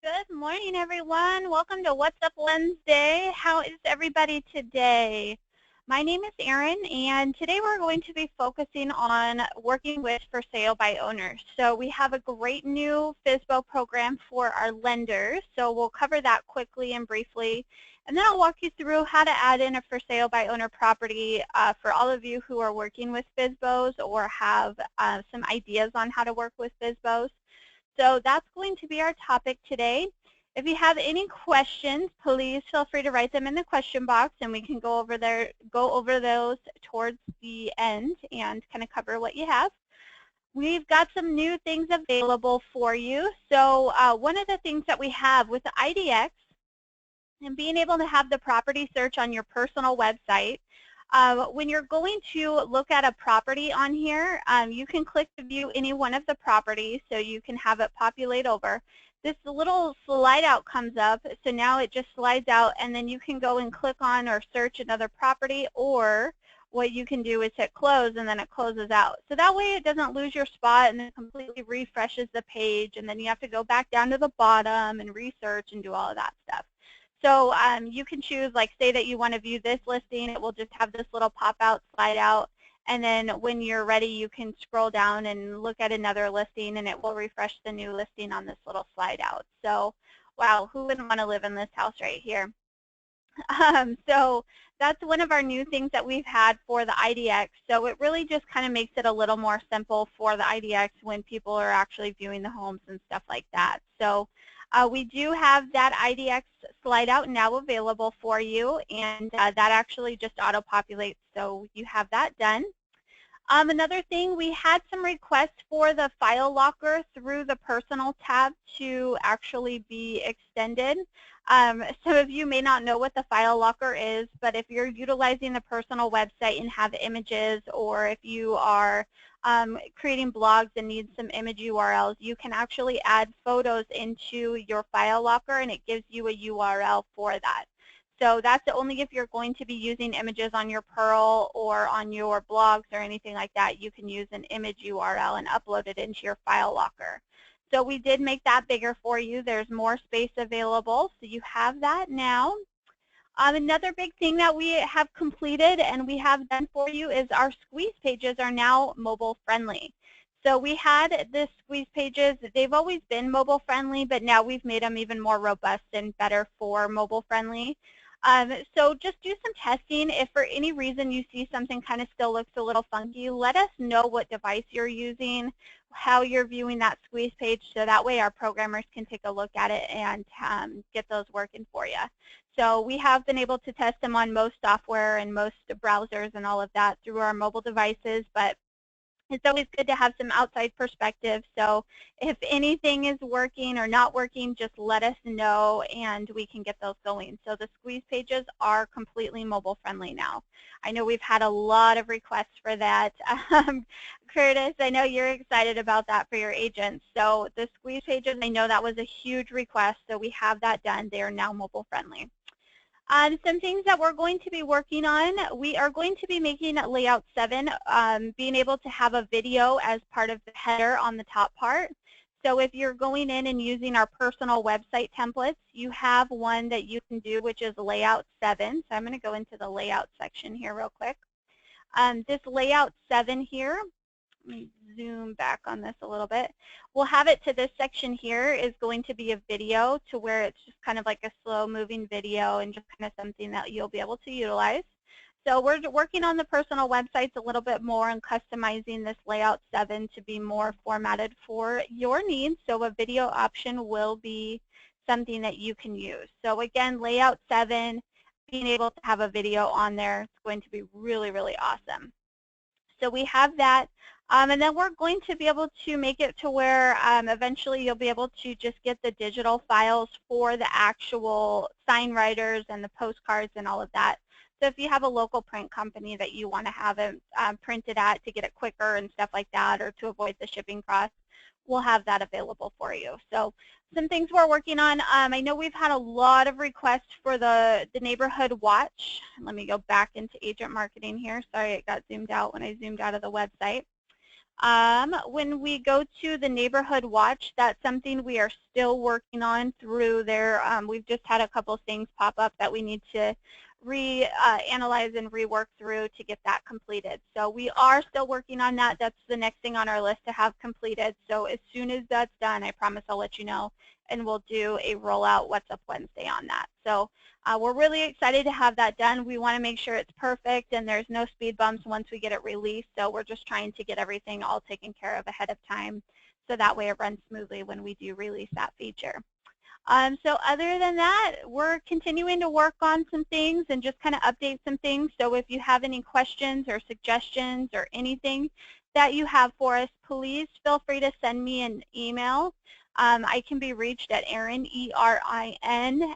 Good morning, everyone. Welcome to What's Up Wednesday. How is everybody today? My name is Erin, and today we're going to be focusing on working with for sale by owners. So we have a great new FSBO program for our lenders, so we'll cover that quickly and briefly. And then I'll walk you through how to add in a for sale by owner property for all of you who are working with FSBOs or have some ideas on how to work with FSBOs. So that's going to be our topic today. If you have any questions, please feel free to write them in the question box, and we can go over those towards the end and kind of cover what you have. We've got some new things available for you. So one of the things that we have with the IDX and being able to have the property search on your personal website, when you're going to look at a property on here, you can click to view any one of the properties, so you can have it populate over. This little slide out comes up, so now it just slides out, and then you can go and click on or search another property, or what you can do is hit close, and then it closes out. So that way it doesn't lose your spot and then completely refreshes the page, and then you have to go back down to the bottom and research and do all of that stuff. So you can choose, like, say that you want to view this listing, it will just have this little pop-out, slide out, and then when you're ready, you can scroll down and look at another listing, and it will refresh the new listing on this little slide out. So, wow, who wouldn't want to live in this house right here? So that's one of our new things that we've had for the IDX. So it really just kind of makes it a little more simple for the IDX when people are actually viewing the homes and stuff like that. So we do have that IDX slide out now available for you, and that actually just auto-populates, so you have that done. Another thing, we had some requests for the file locker through the personal tab to actually be extended. Some of you may not know what the file locker is, but if you're utilizing the personal website and have images, or if you are creating blogs and need some image URLs, you can actually add photos into your file locker, and it gives you a URL for that. So that's only if you're going to be using images on your Pearl or on your blogs or anything like that. You can use an image URL and upload it into your file locker. So we did make that bigger for you. There's more space available, so you have that now. Another big thing that we have completed and we have done for you is our squeeze pages are now mobile friendly. So we had the squeeze pages, they've always been mobile friendly, but now we've made them even more robust and better for mobile friendly. So just do some testing. If for any reason you see something kind of still looks a little funky, let us know what device you're using, how you're viewing that squeeze page, so that way our programmers can take a look at it and get those working for you. So we have been able to test them on most software and most browsers and all of that through our mobile devices, but it's always good to have some outside perspective. So if anything is working or not working, just let us know and we can get those going. So the squeeze pages are completely mobile friendly now. I know we've had a lot of requests for that. Curtis, I know you're excited about that for your agents. So the squeeze pages, I know that was a huge request, so we have that done. They are now mobile friendly. Some things that we're going to be working on, we are going to be making layout 7, being able to have a video as part of the header on the top part. So if you're going in and using our personal website templates, you have one that you can do, which is layout 7. So I'm going to go into the layout section here real quick. This layout 7 here, let me zoom back on this a little bit. We'll have it to this section here is going to be a video, to where it's just kind of like a slow moving video and just kind of something that you'll be able to utilize. So we're working on the personal websites a little bit more and customizing this layout 7 to be more formatted for your needs. So a video option will be something that you can use. So again, layout 7, being able to have a video on there, it's going to be really, really awesome. So we have that. And then we're going to be able to make it to where eventually you'll be able to just get the digital files for the actual sign writers and the postcards and all of that. So if you have a local print company that you want to have it printed at to get it quicker and stuff like that, or to avoid the shipping costs, we'll have that available for you. So some things we're working on. I know we've had a lot of requests for the neighborhood watch. Let me go back into agent marketing here. Sorry, it got zoomed out when I zoomed out of the website. When we go to the neighborhood watch, that's something we are still working on through there. We've just had a couple things pop up that we need to analyze and rework through to get that completed. So we are still working on that. That's the next thing on our list to have completed. So as soon as that's done, I promise I'll let you know, and we'll do a rollout What's Up Wednesday on that. So we're really excited to have that done. We want to make sure it's perfect and there's no speed bumps once we get it released. So we're just trying to get everything all taken care of ahead of time, so that way it runs smoothly when we do release that feature. So other than that, we're continuing to work on some things and just kind of update some things. So if you have any questions or suggestions or anything that you have for us, please feel free to send me an email. I can be reached at Erin, E-R-I-N,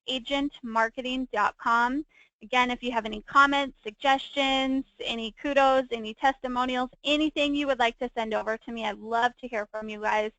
@agentmarketing.com. Again, if you have any comments, suggestions, any kudos, any testimonials, anything you would like to send over to me, I'd love to hear from you guys.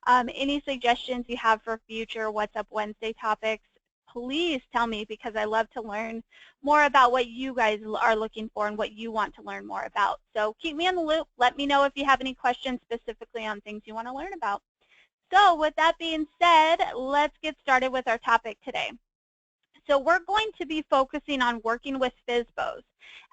Any suggestions you have for future What's Up Wednesday topics, please tell me, because I love to learn more about what you guys are looking for and what you want to learn more about. So keep me in the loop. Let me know if you have any questions specifically on things you want to learn about. So with that being said, let's get started with our topic today. So we're going to be focusing on working with FSBOs.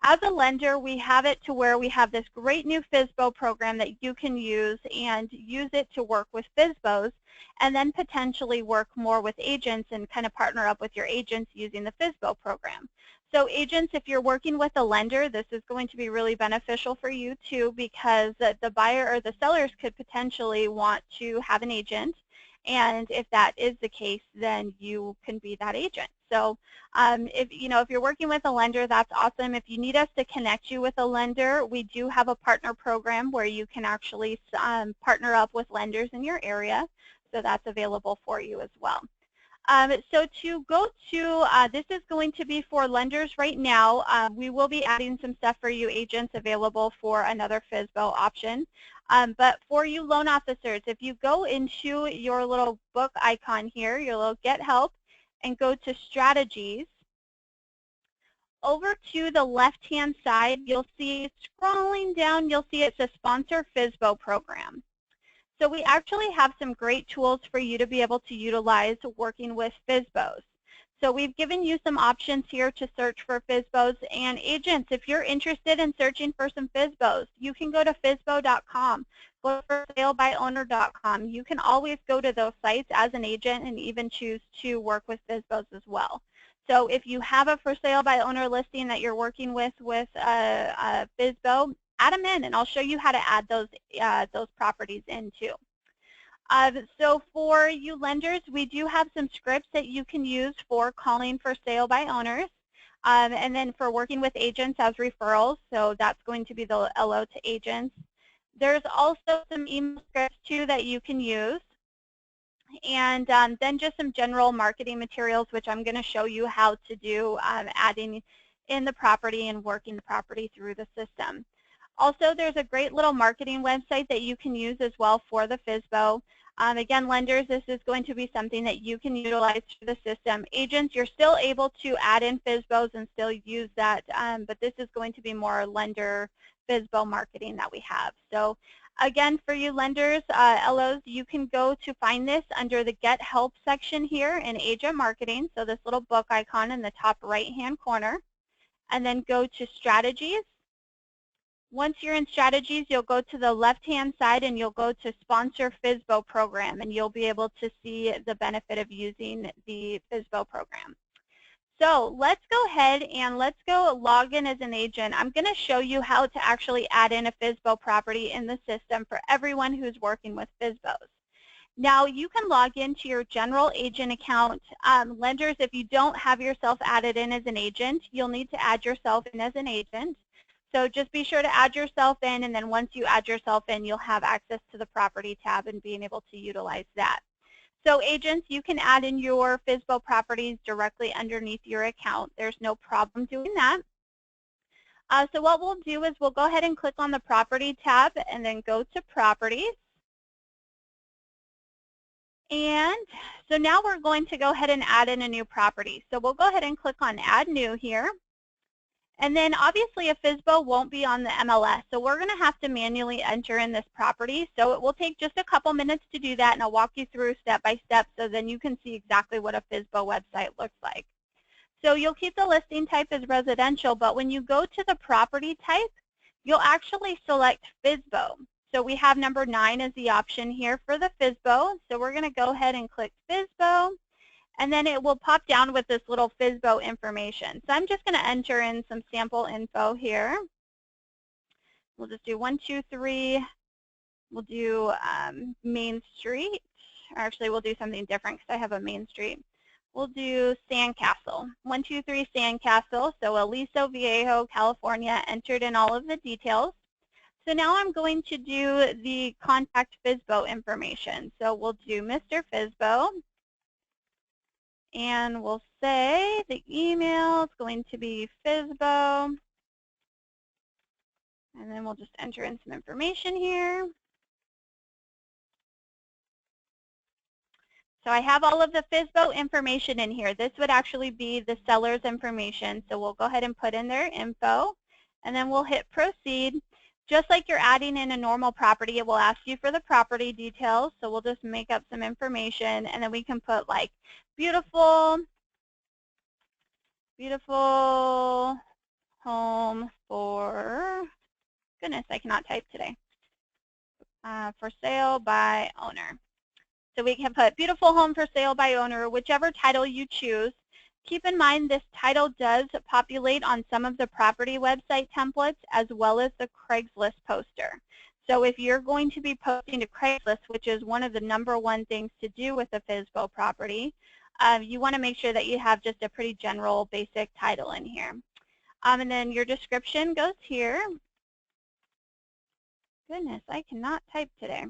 As a lender, we have it to where we have this great new FSBO program that you can use and use it to work with FSBOs, and then potentially work more with agents and kind of partner up with your agents using the FSBO program. So agents, if you're working with a lender, this is going to be really beneficial for you too, because the buyer or the sellers could potentially want to have an agent. And if that is the case, then you can be that agent. So if you're working with a lender, that's awesome. If you need us to connect you with a lender, we do have a partner program where you can actually partner up with lenders in your area. So that's available for you as well. So to go to, this is going to be for lenders right now. We will be adding some stuff for you agents available for another FSBO option. But for you loan officers, if you go into your little book icon here, your little Get Help, and go to Strategies, over to the left-hand side, you'll see, scrolling down, you'll see it says Sponsor FSBO Program. So we actually have some great tools for you to be able to utilize working with FSBOs. So we've given you some options here to search for FSBOs, and agents, if you're interested in searching for some FSBOs, you can go to FSBO.com, go to forsalebyowner.com. You can always go to those sites as an agent and even choose to work with FSBOs as well. So if you have a for sale by owner listing that you're working with a FSBO, add them in, and I'll show you how to add those properties in too. So for you lenders, we do have some scripts that you can use for calling for sale by owners, and then for working with agents as referrals. So that's going to be the LO to agents. There's also some email scripts too that you can use. And then just some general marketing materials, which I'm going to show you how to do, adding in the property and working the property through the system. Also, there's a great little marketing website that you can use as well for the FSBO. Again, lenders, this is going to be something that you can utilize through the system. Agents, you're still able to add in FSBOs and still use that, but this is going to be more lender FSBO marketing that we have. So again, for you lenders, LOs, you can go to find this under the Get Help section here in Agent Marketing, so this little book icon in the top right-hand corner, and then go to Strategies. Once you're in Strategies, you'll go to the left-hand side and you'll go to Sponsor FSBO Program, and you'll be able to see the benefit of using the FSBO program. So let's go ahead and let's go log in as an agent. I'm going to show you how to actually add in a FSBO property in the system for everyone who's working with FSBOs. Now you can log into your general agent account. Lenders, if you don't have yourself added in as an agent, you'll need to add yourself in as an agent. So just be sure to add yourself in, and then once you add yourself in, you'll have access to the property tab and being able to utilize that. So agents, you can add in your FSBO properties directly underneath your account. There's no problem doing that. So what we'll do is we'll go ahead and click on the Property tab and then go to Properties. And so now we're going to go ahead and add in a new property. So we'll go ahead and click on Add New here. And then obviously a FSBO won't be on the MLS, so we're going to have to manually enter in this property. So it will take just a couple minutes to do that, and I'll walk you through step by step so then you can see exactly what a FSBO website looks like. So you'll keep the listing type as residential, but when you go to the property type, you'll actually select FSBO. So we have number 9 as the option here for the FSBO. So we're going to go ahead and click FSBO. And then it will pop down with this little FSBO information. So I'm just going to enter in some sample info here. We'll just do 123. We'll do Main Street. Or actually, we'll do something different because I have a Main Street. We'll do Sandcastle. 123 Sandcastle. So Aliso Viejo, California, entered in all of the details. So now I'm going to do the contact FSBO information. So we'll do Mr. FSBO. And we'll say the email is going to be FSBO. And then we'll just enter in some information here. So I have all of the FSBO information in here. This would actually be the seller's information. So we'll go ahead and put in their info. And then we'll hit proceed. Just like you're adding in a normal property, it will ask you for the property details. So we'll just make up some information. And then we can put like beautiful home for, goodness, I cannot type today, for sale by owner. So we can put beautiful home for sale by owner, whichever title you choose. Keep in mind this title does populate on some of the property website templates as well as the Craigslist poster. So if you're going to be posting to Craigslist, which is one of the #1 things to do with a FSBO property, you want to make sure that you have just a pretty general basic title in here. And then your description goes here. Goodness, I cannot type today.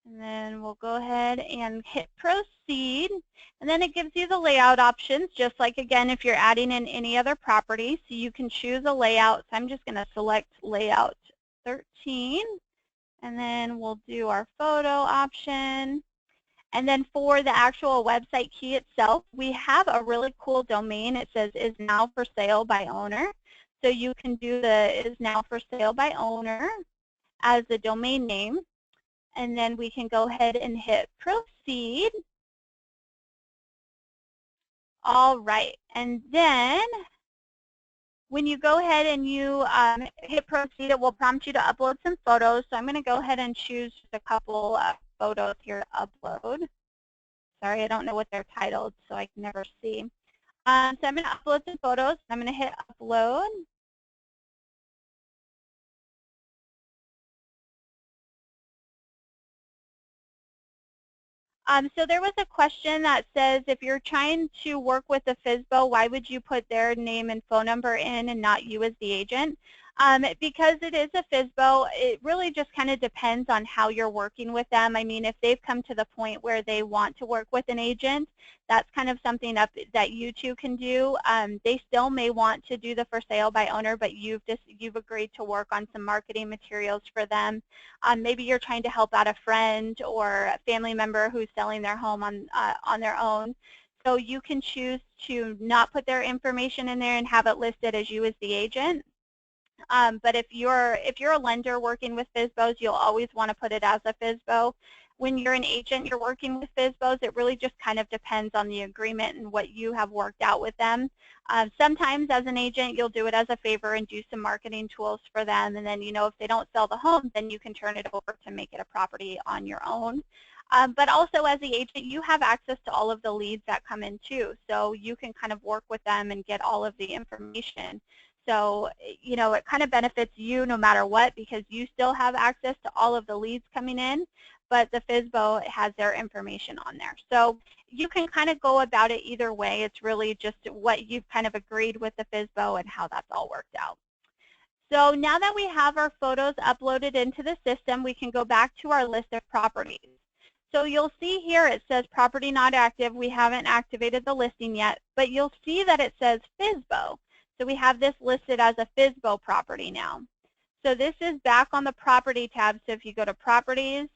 And then we'll go ahead and hit proceed. And then it gives you the layout options, just like, again, if you're adding in any other property. So you can choose a layout. So I'm just going to select layout 13. And then we'll do our photo option. And then for the actual website key itself, we have a really cool domain. It says is now for sale by owner. So you can do the is now for sale by owner as the domain name. And then we can go ahead and hit proceed. All right. And then when you go ahead and you hit proceed, it will prompt you to upload some photos. So I'm going to go ahead and choose just a couple photos here to upload. Sorry, I don't know what they're titled, so I can never see. So I'm going to upload some photos. I'm going to hit upload. So there was a question that says, if you're trying to work with a FSBO, why would you put their name and phone number in and not you as the agent? Because it is a FSBO, it really just kind of depends on how you're working with them. I mean, if they've come to the point where they want to work with an agent, that's kind of something that you two can do. They still may want to do the for sale by owner, but you've agreed to work on some marketing materials for them. Maybe you're trying to help out a friend or a family member who's selling their home on their own. So you can choose to not put their information in there and have it listed as you as the agent. But if you're a lender working with FSBOs, you'll always want to put it as a FSBO. When you're an agent, you're working with FSBOs, it really just kind of depends on the agreement and what you have worked out with them. Sometimes as an agent, you'll do it as a favor and do some marketing tools for them. And then, if they don't sell the home, then you can turn it over to make it a property on your own. But also as the agent, you have access to all of the leads that come in too. So you can kind of work with them and get all of the information. So, it kind of benefits you no matter what, because you still have access to all of the leads coming in, but the FSBO has their information on there. So you can kind of go about it either way. It's really just what you've kind of agreed with the FSBO and how that's all worked out. So now that we have our photos uploaded into the system, we can go back to our list of properties. So you'll see here it says property not active. We haven't activated the listing yet, but you'll see that it says FSBO. So we have this listed as a FSBO property now. So this is back on the property tab. So if you go to properties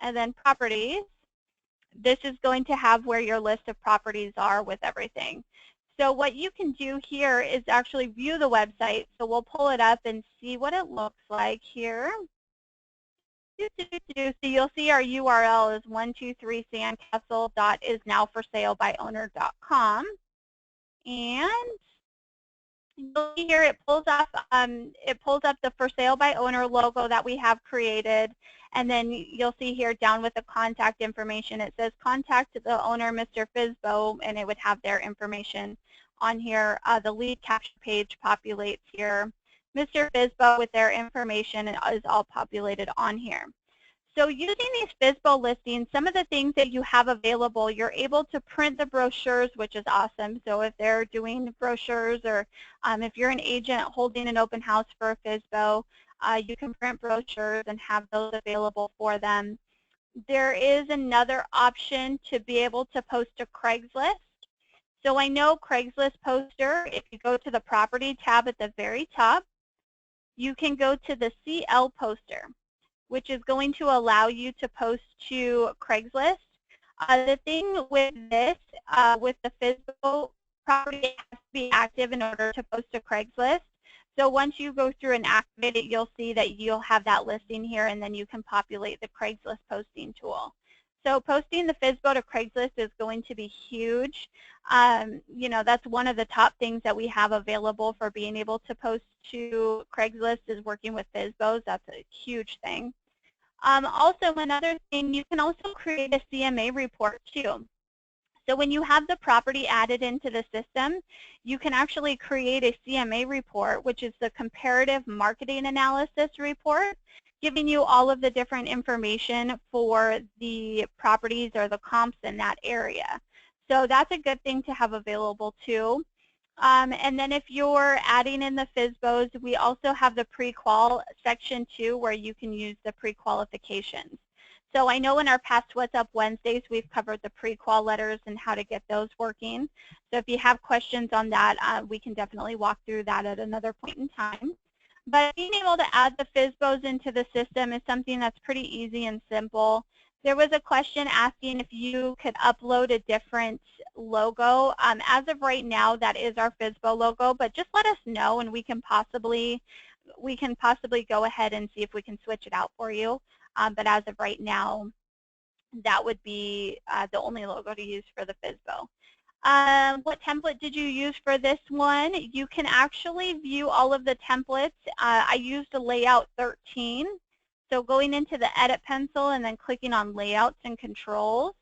and then properties, this is going to have where your list of properties are with everything. So what you can do here is actually view the website. So we'll pull it up and see what it looks like here. So you'll see our URL is 123sandcastle.isnowforsalebyowner.com. And you'll see here it pulls up the for sale by owner logo that we have created, and then you'll see here down with the contact information it says contact the owner, Mr. FSBO, and it would have their information on here. The lead capture page populates here. Mr. FSBO with their information is all populated on here. So using these FSBO listings, some of the things that you have available, you're able to print the brochures, which is awesome. So if they're doing brochures, or if you're an agent holding an open house for a FSBO, you can print brochures and have those available for them. There is another option to be able to post to Craigslist. So I know Craigslist poster, if you go to the property tab at the very top, you can go to the CL poster, which is going to allow you to post to Craigslist. The thing with this, with the FSBO property, it has to be active in order to post to Craigslist. So once you go through and activate it, you'll see that you'll have that listing here, and then you can populate the Craigslist posting tool. So posting the FSBO to Craigslist is going to be huge. You know, that's one of the top things that we have available for being able to post to Craigslist is working with FSBOs. That's a huge thing. Also, another thing, you can also create a CMA report too. So when you have the property added into the system, you can actually create a CMA report, which is the comparative marketing analysis report, giving you all of the different information for the properties or the comps in that area. So that's a good thing to have available too. And then if you're adding in the FSBOs, we also have the pre-qual section too, where you can use the pre-qualifications. So I know in our past What's Up Wednesdays, we've covered the pre-qual letters and how to get those working. So if you have questions on that, we can definitely walk through that at another point in time. But being able to add the FSBOs into the system is something that's pretty easy and simple. There was a question asking if you could upload a different logo. As of right now, that is our FSBO logo, but just let us know and we can possibly go ahead and see if we can switch it out for you. But as of right now, that would be the only logo to use for the FSBO. What template did you use for this one? You can actually view all of the templates. I used a layout 13. So going into the edit pencil and then clicking on layouts and controls.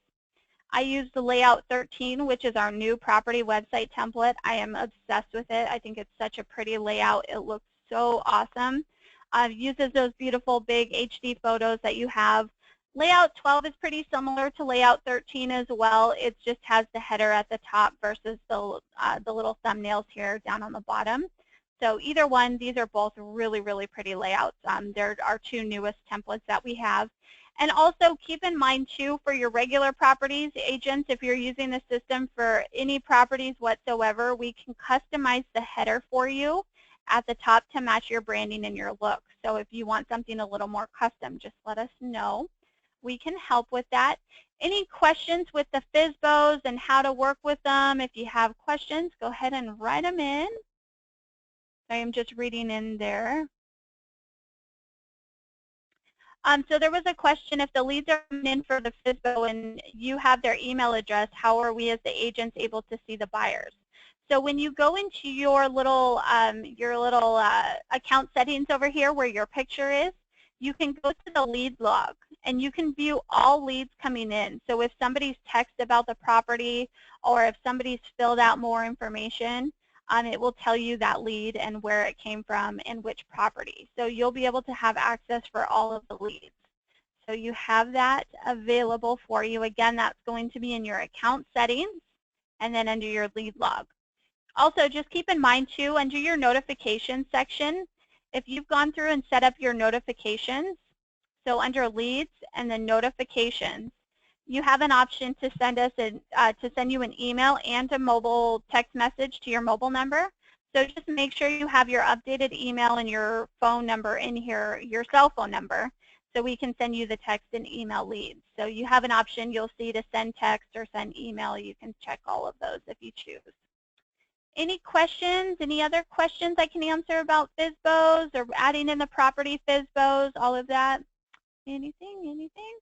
I used the layout 13, which is our new property website template. I am obsessed with it. I think it's such a pretty layout. It looks so awesome. Uses those beautiful big HD photos that you have. Layout 12 is pretty similar to layout 13 as well. It just has the header at the top versus the little thumbnails here down on the bottom. So either one, these are both really, really pretty layouts. They're our two newest templates that we have. And also keep in mind too, for your regular properties, agents, if you're using the system for any properties whatsoever, we can customize the header for you at the top to match your branding and your look. So if you want something a little more custom, just let us know. We can help with that. Any questions with the FSBOs and how to work with them? If you have questions, go ahead and write them in. I am just reading in there. So there was a question, if the leads are coming in for the FSBO and you have their email address, how are we as the agents able to see the buyers? So when you go into your little account settings over here where your picture is, you can go to the lead log and you can view all leads coming in. So if somebody's texted about the property or if somebody's filled out more information, it will tell you that lead and where it came from and which property. So you'll be able to have access for all of the leads. So you have that available for you. Again, that's going to be in your account settings and then under your lead log. Also, just keep in mind too, under your notifications section, if you've gone through and set up your notifications, so under leads and then notifications, you have an option to send us to send you an email and a mobile text message to your mobile number. So just make sure you have your updated email and your phone number in here, your cell phone number, so we can send you the text and email leads. So you have an option you'll see to send text or send email. You can check all of those if you choose. Any questions? Any other questions I can answer about FSBOs or adding in the property FSBOs, all of that? Anything? Anything?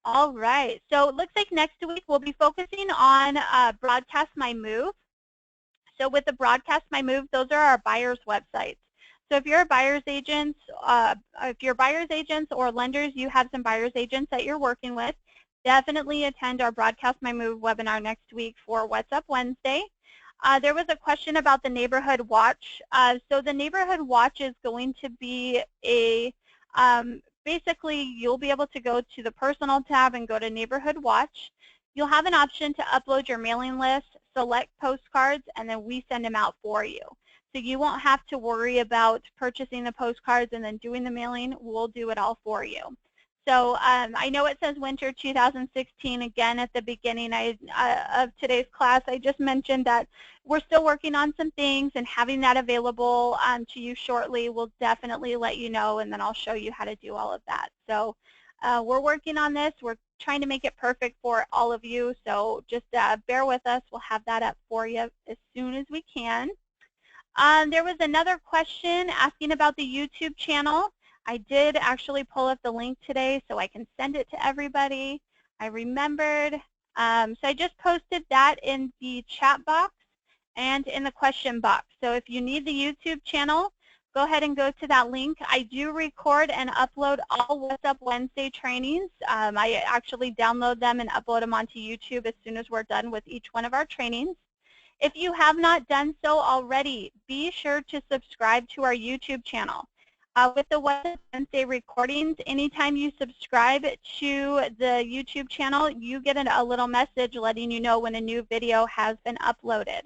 All right. So it looks like next week we'll be focusing on Broadcast My Move. So with the Broadcast My Move, those are our buyers' websites. So if you're a buyer's agent, or lenders, you have some buyer's agents that you're working with, definitely attend our Broadcast My Move webinar next week for What's Up Wednesday. There was a question about the Neighborhood Watch. So the Neighborhood Watch is going to be a, basically you'll be able to go to the Personal tab and go to Neighborhood Watch. You'll have an option to upload your mailing list, select postcards, and then we send them out for you. So you won't have to worry about purchasing the postcards and then doing the mailing. We'll do it all for you. So I know it says winter 2016 again at the beginning of today's class. I just mentioned that we're still working on some things, and having that available to you shortly will definitely let you know, and then I'll show you how to do all of that. So we're working on this. We're trying to make it perfect for all of you, so just bear with us. We'll have that up for you as soon as we can. There was another question asking about the YouTube channel. I did actually pull up the link today so I can send it to everybody. I remembered. So I just posted that in the chat box and in the question box. So if you need the YouTube channel, go ahead and go to that link. I do record and upload all What's Up Wednesday trainings. I actually download them and upload them onto YouTube as soon as we're done with each one of our trainings. If you have not done so already, be sure to subscribe to our YouTube channel. With the Wednesday recordings, anytime you subscribe to the YouTube channel, you get a little message letting you know when a new video has been uploaded.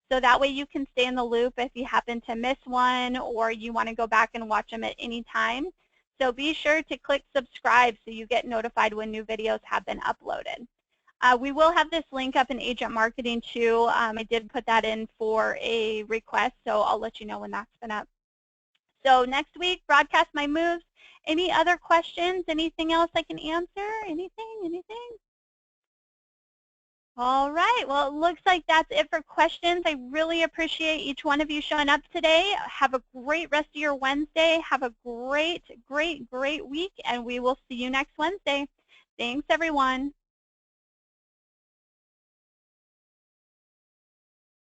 So that way you can stay in the loop if you happen to miss one or you want to go back and watch them at any time. So be sure to click subscribe so you get notified when new videos have been uploaded. We will have this link up in Agent Marketing too. I did put that in for a request, so I'll let you know when that's been up. So next week, Broadcast My Moves. Any other questions? Anything else I can answer? Anything? All right. Well, it looks like that's it for questions. I really appreciate each one of you showing up today. Have a great rest of your Wednesday. Have a great week, and we will see you next Wednesday. Thanks, everyone.